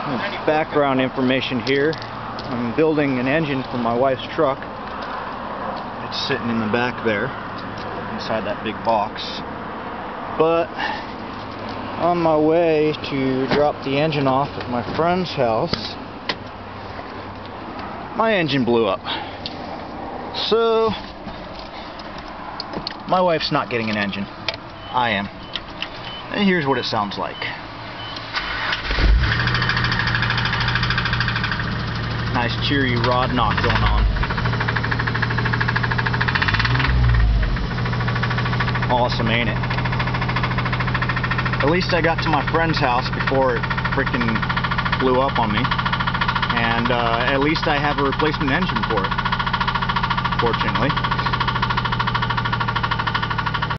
Background information here. I'm building an engine for my wife's truck. It's sitting in the back there, inside that big box. But on my way to drop the engine off at my friend's house, my engine blew up. So my wife's not getting an engine. I am. And here's what it sounds like. Nice cheery rod knock going on. Awesome, ain't it? At least I got to my friend's house before it freaking blew up on me. And at least I have a replacement engine for it, fortunately.